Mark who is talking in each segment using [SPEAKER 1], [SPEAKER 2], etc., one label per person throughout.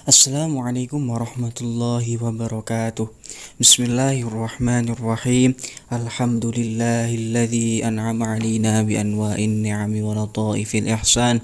[SPEAKER 1] Assalamualaikum warahmatullahi wabarakatuh. Bismillahirrahmanirrahim. Alhamdulillahilladzi an'ama 'alaina bi anwa'in ni'ami wa lataifil ihsan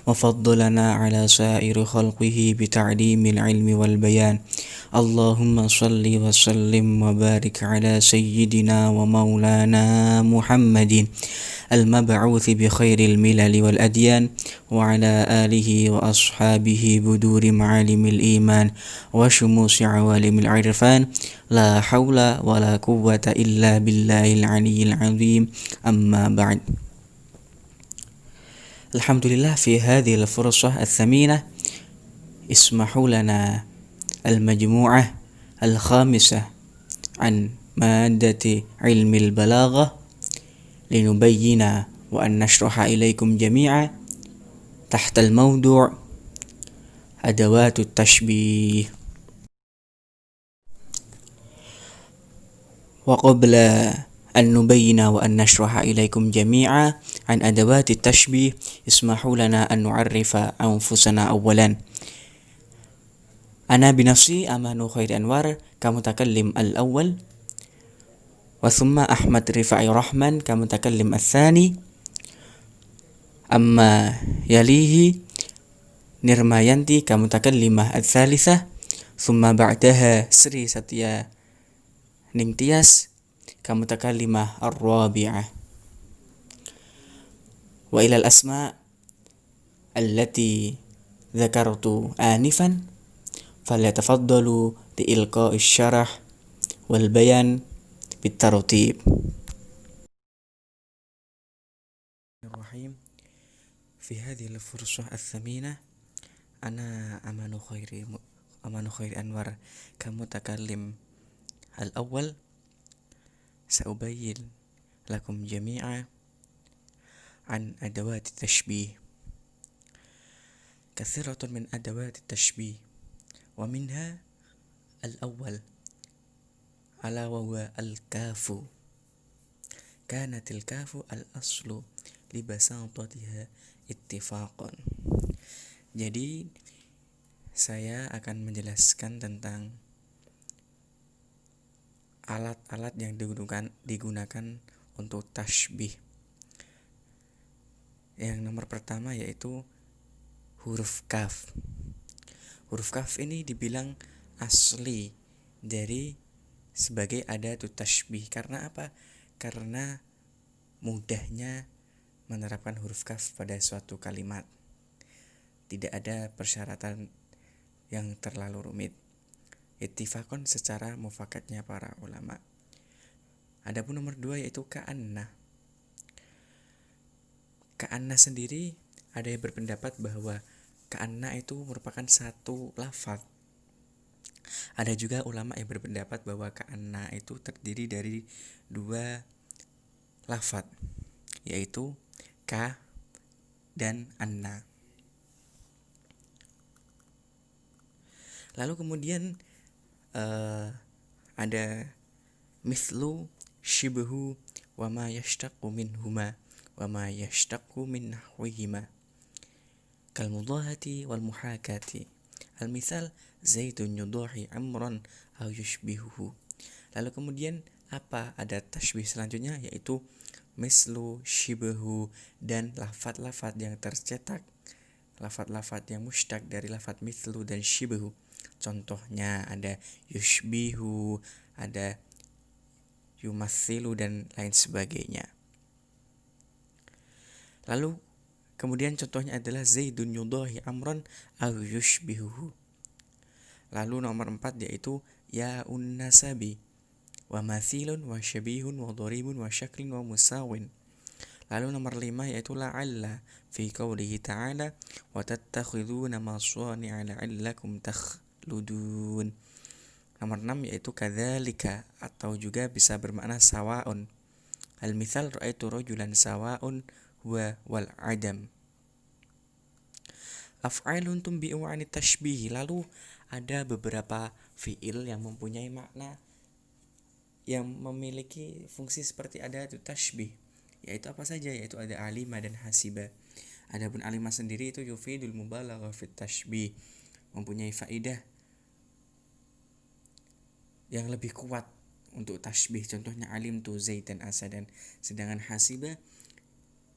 [SPEAKER 1] wa faddalana 'ala sa'iri khalqihi bi ta'limil ilmi wal bayan. Allahumma salli wa sallim wa barik 'ala sayyidina wa maulana Muhammadin المبعوث بخير الملل والأديان وعلى آله وأصحابه بدور معالم الإيمان وشموس عوالم العرفان لا حول ولا قوة إلا بالله العلي العظيم أما بعد. Alhamdulillah fi hadhihi al-fursah al-thaminah ismahu lana al-majmu'ah al-khamisah an maddati ilmi al-balaghah linubayyina wa an nashraha ilaikum jami'a tahta al-mawdu' adawatu tashbih. Wa qabla an nubayyina wa an nashraha ilaikum jami'a an adawati tashbih ismahu lana an nu'arrifa anfusana awwalan. Ana binafsi Amanu Khairi Anwar kamutakallim al-awwal wa thumma Ahmad Rifai Rahman kamutakallim al-thani, amma yalihi Nirmayanti kamutakallimah al-thalithah, thumma ba'daha Sri Satya Ningtyas kamutakallimah ar-rabi'ah. Wa ilal asma' allati dzakartu anifan falyatafaddalu bi ilqa'i syarah wal bayan bitartib. Bismillahirrahmanirrahim. Fi hadhihi al-fursah al-thaminah ana Amanu Khairi Anwar kamutakallim al-awwal sa'ubayyin lakum jami'a an adawati tashbih. Kathiratun min adawati tashbih wa minha al-awwal ala wa huwa al-kafu. Kanat al-kafu al-aslu li basatatiha ittifaqan. Jadi saya akan menjelaskan tentang alat-alat yang digunakan untuk tashbih. Yang nomor pertama yaitu huruf kaf. Huruf kaf ini dibilang asli dari sebagai adatut tashbih. Karena apa? Karena mudahnya menerapkan huruf kaf pada suatu kalimat. Tidak ada persyaratan yang terlalu rumit. Ittifaqon secara mufakatnya para ulama. Adapun nomor 2 yaitu ka'anna. Ka'anna sendiri ada yang berpendapat bahwa ka'anna itu merupakan satu lafaz. Ada juga ulama yang berpendapat bahwa ka'anna itu terdiri dari 2 lafaz, yaitu ka dan anna. Lalu kemudian ada mithlu, shibhu, wa ma yashtaqu minhuma wa ma yashtaqu min nahwihima kal mudahati wal muhakati. Al-mithal Zaidun yudahi amran aw yushbihuhu. Lalu kemudian apa? Ada tashbih selanjutnya yaitu mislu, shibhu, dan lafaz-lafaz yang tercetak, lafaz-lafaz yang mushtaq dari lafaz mithlu dan shibhu. Contohnya ada yushbihu, ada yumathilu, dan lain sebagainya. Lalu kemudian contohnya adalah Zaidun yudahi amran aw yushbihuhu. Lalu nomor 4 yaitu ya'un nasabi wa mathilun wa syabihun wa dharibun wa syaklin wa musawin. Lalu nomor 5 yaitu la'alla fi qawlihi ta'ala wa tattakhiduna masani'a la'allakum takhludun. Nomor 6 yaitu kadzalika, atau juga bisa bermakna sawa'un. Al-mithal ra'aitu rajulan sawa'un huwa wal adam. Af'alun tumbi'u 'ani tashbih. Lalu ada beberapa fi'il yang mempunyai makna yang memiliki fungsi seperti adatut tashbih. Yaitu apa saja? Yaitu ada alima dan hasiba. Adapun alima sendiri itu yufidul mubalaghah fit tashbih. mempunyai faedah yang lebih kuat untuk tasbih. Contohnya alim tu Zaidan Asadan, sedangkan hasibah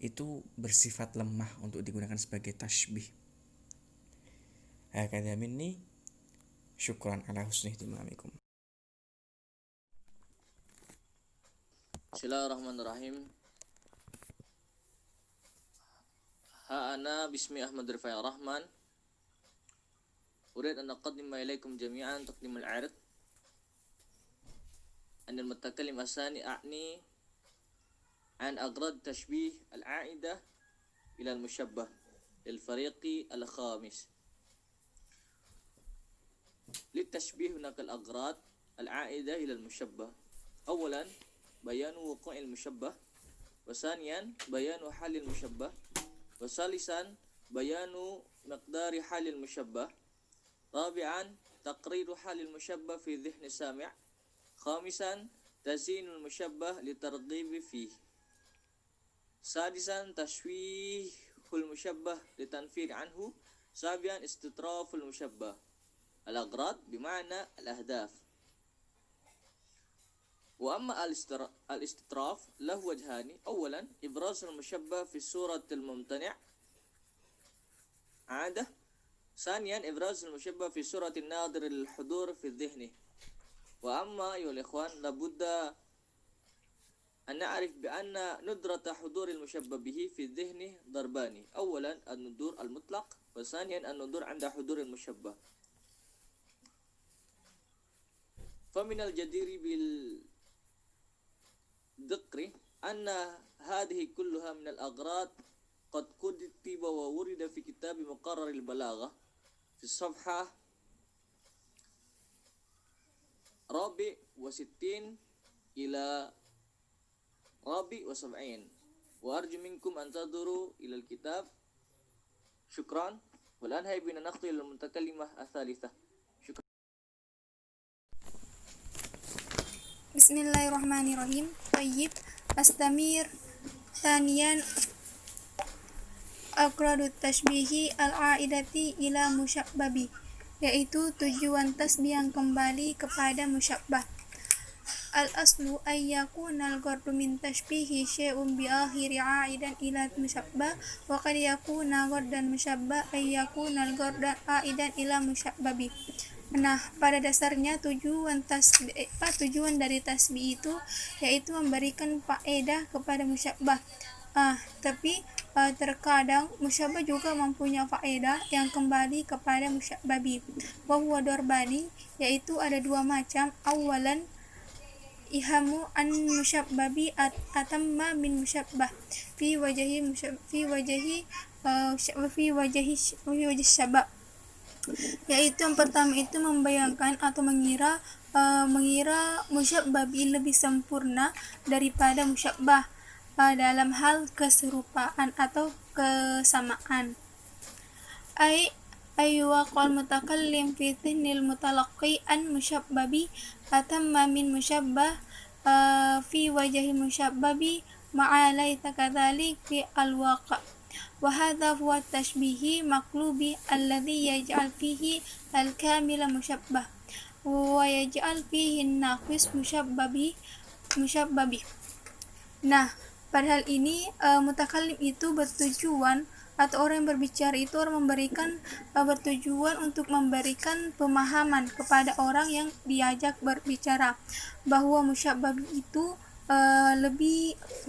[SPEAKER 1] itu bersifat lemah untuk digunakan sebagai tasbih. Hakadha minni, syukran ala husni ihtimamikum.
[SPEAKER 2] Bismillahirrahmanirrahim. Ana bismi Ahmad Rifai Rahman. Urid an aqaddima ilaikum jami'an taqdim al-'ard. An al-mutakallim asani a'ni an agrad tashbih al-'a'idah ila al-mushabbah lil fariqi al-khamis. للتشبيه هناك الأغراض العائدة إلى المشبه. أولا بيان وقوع المشبه، وثانيا بيان حال المشبه، وثالثا بيان مقدار حال المشبه، رابعا تقرير حال المشبه في ذهن السامع، خامسا تزيين المشبه لترغيب فيه، سادسا تشويه المشبه لتنفير عنه، سابعا استطراف المشبه. الأغراض بمعنى الأهداف. وأما الاستطراف له وجهان. أولا إبراز المشبه في صورة الممتنع عادة. ثانيا إبراز المشبه في صورة الناظر للحضور في الذهن. وأما أيها الإخوان لابد أن نعرف بأن ندرة حضور المشبه به في الذهن ضربان. أولا الندور المطلق، وثانيا الندور عند حضور المشبه. فمن الجدير بالذكر أن هذه كلها من الأغراض قد كتب وورد في كتاب مقرر البلاغة في الصفحة 64 إلى 74. وأرجو منكم أن تنظروا إلى الكتاب. شكرا. والآن هيا بنا نخطو إلى المتكلمة الثالثة.
[SPEAKER 3] Bismillahirrahmanirrahim. Tayyib. Astamir. Thaniyan aqradu tashbihi al-a'idati ila musyabbabi, yaitu tujuan tasbih yang kembali kepada musyabbah. Al-aslu ayyakuna al-ghardu min tashbihi syai'un bi akhiri 'aidan ila musyabbah, wa qad yakuna ghardan musyabbah ayyakuna al-ghardan 'aidan ila musyabbabi. Nah, pada dasarnya tujuan dari tasbih itu yaitu memberikan faedah kepada musyabbah. Tapi terkadang musyabbah juga mempunyai faedah yang kembali kepada musyabbabi. Wa huwa darbani, yaitu ada dua macam. Awalan ihamu an musyabbabi atamma min musyabbah fi wajhi syabab, yaitu yang pertama itu membayangkan atau mengira musyabbabi lebih sempurna daripada musyabbah dalam hal keserupaan atau kesamaan. Ayyuqal mutakallim fi dhihnil mutalaqqi an musyabbabi atamma min musyabbah fi wajhi musyabbabi ma'a laysa kadzalik fi al-waqi'. Wa hadha huwa tashbihi maqlubi alladhi yaj'al fihi al-kamila musyabbah wa yaj'al fihi an-naqis mushabbabi. Nah, pada hal ini mutakallim itu bertujuan, atau orang yang berbicara itu orang memberikan bertujuan untuk memberikan pemahaman kepada orang yang diajak berbicara bahwa musyabbah itu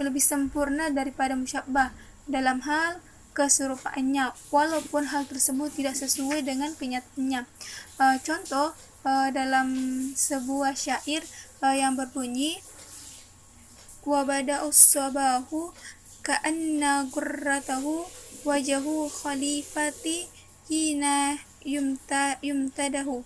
[SPEAKER 3] lebih sempurna daripada musyabbah dalam hal keserupaannya, walaupun hal tersebut tidak sesuai dengan kenyataannya. Contoh dalam sebuah syair yang berbunyi, wa bada'us sabahu ka'anna gurratahu wajahu khalifati hina yumtadahu,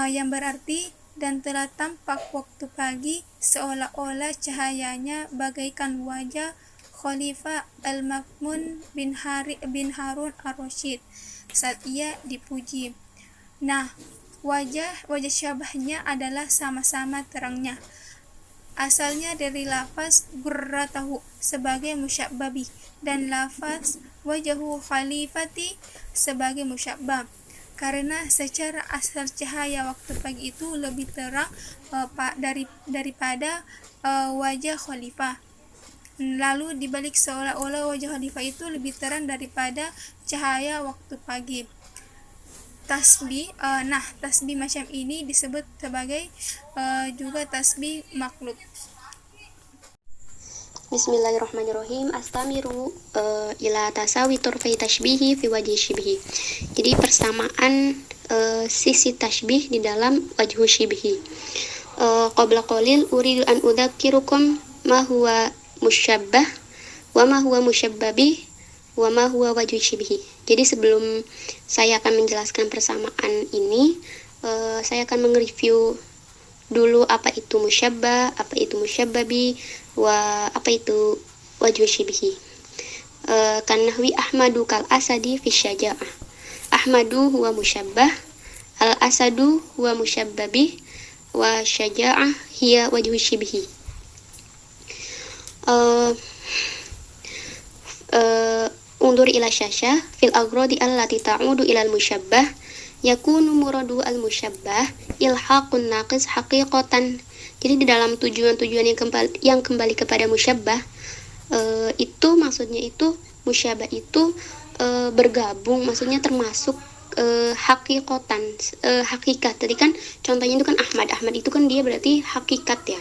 [SPEAKER 3] yang berarti dan telah tampak waktu pagi seolah-olah cahayanya bagaikan wajah Khalifah Al-Ma'mun bin Harun Ar-Rasyid saat ia dipuji. Nah, wajah syabahnya adalah sama-sama terangnya. Asalnya dari lafaz gurratahu sebagai musyabbabi dan lafaz wajahu khalifati sebagai musyabbah. karena secara asal cahaya waktu pagi itu lebih terang daripada wajah khalifah. Lalu dibalik seolah-olah wajah khalifah itu lebih terang daripada cahaya waktu pagi. Tasbih macam ini disebut sebagai juga tasbih makhluk.
[SPEAKER 4] Bismillahirrahmanirrahim. Astamiru ila tasawi turfai tashbihi fi wajhi shibhi. Jadi persamaan sisi tashbih di dalam wajhu shibhi. Qabla qalil uridu an udzakirukum ma huwa musyabbah wa ma huwa musyabbabi wa ma huwa wajhu shibhi. Jadi sebelum saya akan menjelaskan persamaan ini, saya akan mengreview dulu apa itu musyabbah, apa itu musyabbabi, apa itu wajhu shibhi. Kan nahwi Ahmadu kal asadi fi syaja'ah. Ahmadu huwa musyabbah, al asadu huwa musyabbabi, wa syaja'ah hiya wajhu shibhi. Undur ila syasha fil agrodi allati ta'udu ilal musyabbah yakunu muradu al musyabbah ilhaqun naqis haqiqatan. Jadi di dalam tujuan-tujuan yang kembali kepada musyabbah, itu maksudnya itu musyabbah itu bergabung, maksudnya termasuk hakikotan, hakikat. Tadi kan contohnya itu kan Ahmad itu kan dia berarti hakikat ya.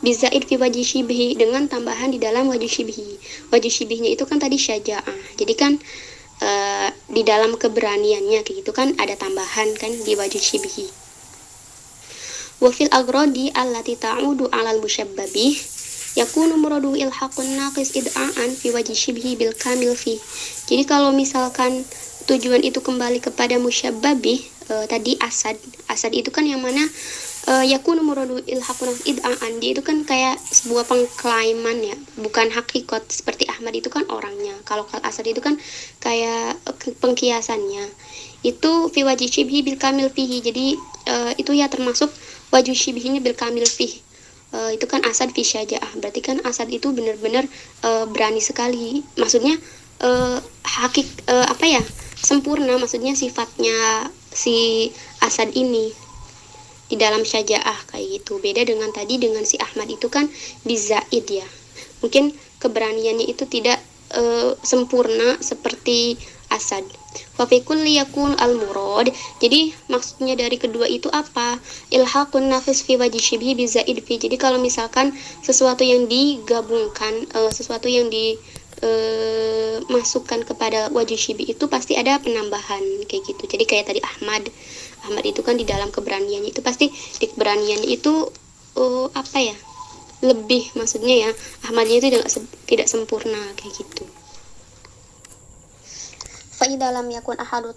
[SPEAKER 4] Bizaid fi wajhi shibhi, dengan tambahan di dalam wajhu shibhi. Wajhu shibhinya itu kan tadi syaja'ah. Jadi kan di dalam keberaniannya kayak gitu kan ada tambahan kan di wajhu shibhi. Wa fil agrodi allati ta'udu 'alal musyabbabi yakunu muradu ilhaqun naqis id'aan fi wajhi shibhi bil kamil fi. Jadi kalau misalkan tujuan itu kembali kepada musyabbabi, tadi asad itu kan yang mana yakunu muradu ilhaqun id'aan, dia itu kan kayak sebuah pengklaiman ya, bukan hakikat. Seperti Ahmad itu kan orangnya, kalau asad itu kan kayak pengkiasannya. Itu fi wajhi shibhi bil kamil fihi. Jadi itu ya termasuk wajhu shibhinya bil kamil fihi. Itu kan asad fi syaja'ah, berarti kan asad itu benar-benar berani sekali, maksudnya sempurna, maksudnya sifatnya si asad ini di dalam syaja'ah kayak gitu. Beda dengan tadi dengan si Ahmad itu kan bizaid ya, mungkin keberaniannya itu tidak sempurna seperti asad. Wa fi kulli yakun al-murad. Jadi maksudnya dari kedua itu apa? Ilhaqun nafis fi wajhi shibhi bi zaid fi. Jadi kalau misalkan sesuatu yang digabungkan, sesuatu yang dimasukkan kepada wajhu shibhi itu pasti ada penambahan kayak gitu. Jadi kayak tadi Ahmad itu kan di dalam keberaniannya itu pasti di keberaniannya itu lebih, maksudnya ya Ahmadnya itu tidak sempurna kayak gitu. Fa'idha lam yakun ahadu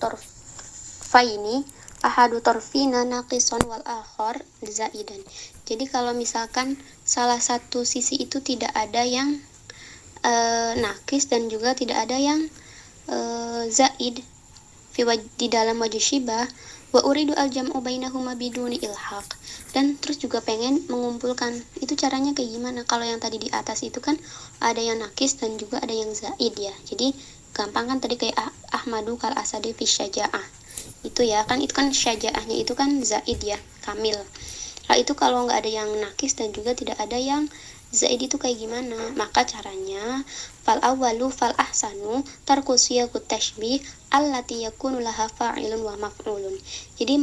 [SPEAKER 4] torfina naqison wal akhar zaidan. Jadi kalau misalkan salah satu sisi itu tidak ada yang nakis dan juga tidak ada yang zaid di dalam wajhu syibah, wa uridu al-jam'u bainahuma biduni ilhaq, dan terus juga pengen mengumpulkan. Itu caranya kayak gimana? Kalau yang tadi di atas itu kan ada yang nakis dan juga ada yang zaid ya. Jadi gampang kan tadi kayak Ahmadu kal asadi fi syaja'ah. Itu ya kan, itu kan syaja'ahnya itu kan zaid ya, kamil. Nah itu kalau nggak ada yang nakis dan juga tidak ada yang zaid itu kayak gimana? Maka caranya fal awwalu fal ahsanu tarku siyaqut tashbih allati yakunu laha fa'ilun wa maf'ulun. Jadi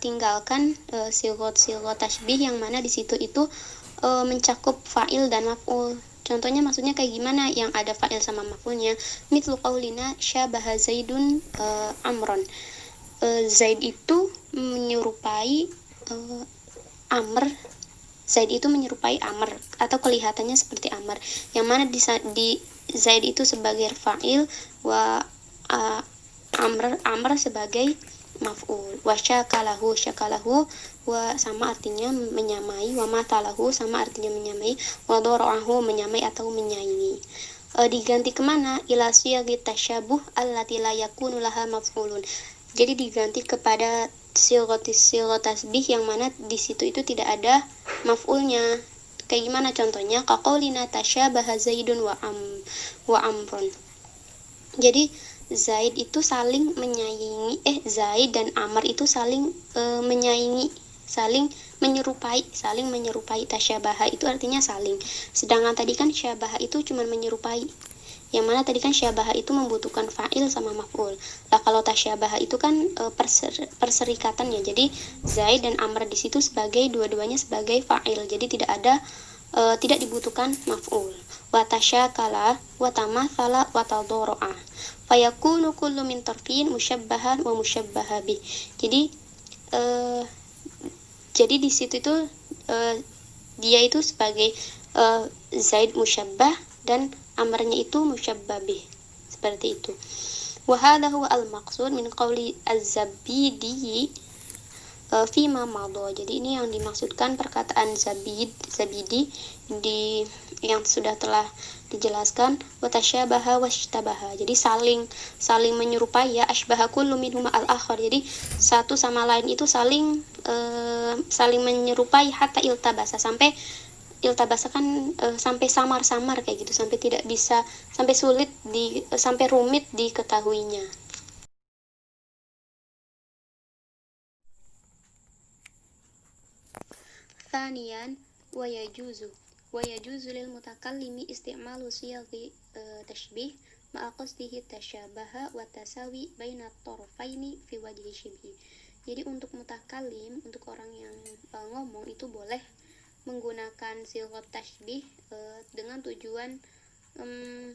[SPEAKER 4] tinggalkan sigat tashbih yang mana di situ itu mencakup fa'il dan maf'ul. Contohnya maksudnya kayak gimana? Yang ada fa'il sama maf'ulnya. Mithlu qaulina syabaha zaidun amron. Zaid itu menyerupai Amr. Zaid itu menyerupai Amr atau kelihatannya seperti Amr. Yang mana di Zaid itu sebagai fa'il, wa Amr sebagai maf'ul. Wa syakalahu wa sama artinya menyamai, wa matalahu sama artinya menyamai, wa dhara'ahu menyamai atau menyaingi. Diganti kemana? Ila siyagi tasyabuh allati la yakunu laha maf'ulun. Jadi diganti kepada sigat tasbih yang mana di situ itu tidak ada maf'ulnya. Kayak gimana contohnya? Kaqaulina tasyabaha zaidun wa amrun. Jadi Zaid itu saling menyaingi, Zaid dan Amr itu saling menyaingi, saling menyerupai. Tasyabaha itu artinya saling. Sedangkan tadi kan syabaha itu cuma menyerupai. Yang mana tadi kan syabaha itu membutuhkan fa'il sama maf'ul. Lah kalau tasyabaha itu kan perserikatan ya. Jadi Zaid dan Amr di situ sebagai dua-duanya sebagai fa'il. Jadi tidak dibutuhkan maf'ul. Wa tasyakala wa tamathala wa tadoro'a. Fayakunu kullu min tarfin musyabbahan wa musyabbaha bih. Jadi di situ itu dia itu sebagai Zaid musyabbah dan Amrnya itu musyabbah bih. Seperti itu. Wa hadha huwa al-maqsud min qawli az-Zabidi fi ma madha. Jadi ini yang dimaksudkan perkataan Zabidi di yang sudah telah dijelaskan. Wa tasyabaha washtabaha. Jadi saling menyerupai ya, asbaha kullu minhuma al-akhar. Jadi satu sama lain itu saling menyerupai hatta iltabasa, sampai iltabasa kan sampai samar-samar kayak gitu, sampai tidak bisa, sampai sampai rumit diketahuinya. Thaniyan wa yajuzu lil mutakallimi isti'malu siyaghi tashbih ma'a qasdihi tasyabaha wa tasawi baina at-tarfaini fi wajhi syibhi. Jadi untuk mutakallim, untuk orang yang ngomong itu boleh menggunakan silghat tashbih dengan tujuan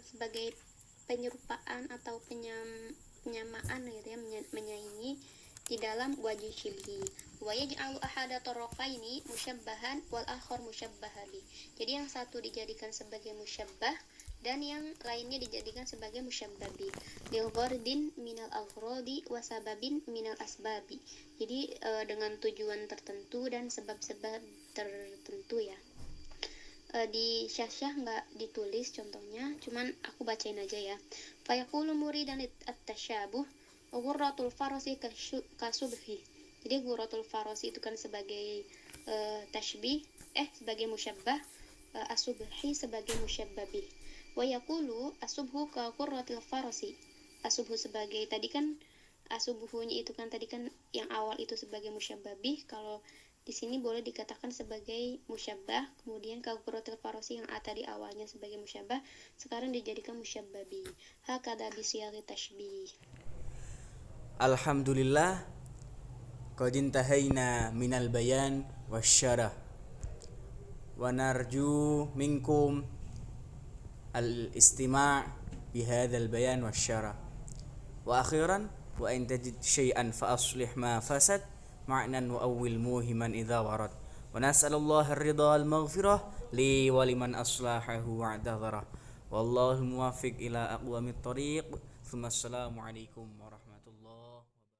[SPEAKER 4] sebagai penyerupaan atau penyamaan gitu ya, menyaingi di dalam wajih syibhi. Wa yaj'alu ahada tarafaini musyabbahan wal akhar musyabbaha bi. Jadi yang satu dijadikan sebagai musyabbah dan yang lainnya dijadikan sebagai musyabbah bi. Lil ghardin minal aghradi wa sababin minal asbabi. Jadi dengan tujuan tertentu dan sebab-sebab tertentu ya. Di syasyah nggak ditulis contohnya, cuman aku bacain aja ya. Fayaqulu muridan at-tasyabuh ghurratul farasi kasubhi. Jadi ghurratul farasi itu kan sebagai tashbih, sebagai musyabbah, asubhi sebagai musyabbah bih. Wa yaqulu asubhu ka ghurratil farasi. Asubhu sebagai tadi kan asubhunya itu kan tadi kan yang awal itu sebagai musyabbah bih, kalau di sini boleh dikatakan sebagai musyabbah, kemudian ka ghurratil farasi yang tadi awalnya sebagai musyabbah sekarang dijadikan musyabbah bih. Hakadha bi siyaghi tashbih.
[SPEAKER 1] Alhamdulillah, qad intahaina minal bayan wasyarah, wa narju minkum al-istima' bi hadzal bayan wasyarah. Wa akhiran, wa in tajid syai'an fa aslih ma fasad ma'nan wa awwil muhiman idza warad. Wa nas'alullaha ar-ridha wal maghfirah li wa liman aslahahu wa i'tadhara. Wallahu muwaffiq ila aqwamit thoriq. Assalamu alaikum warahmatullahi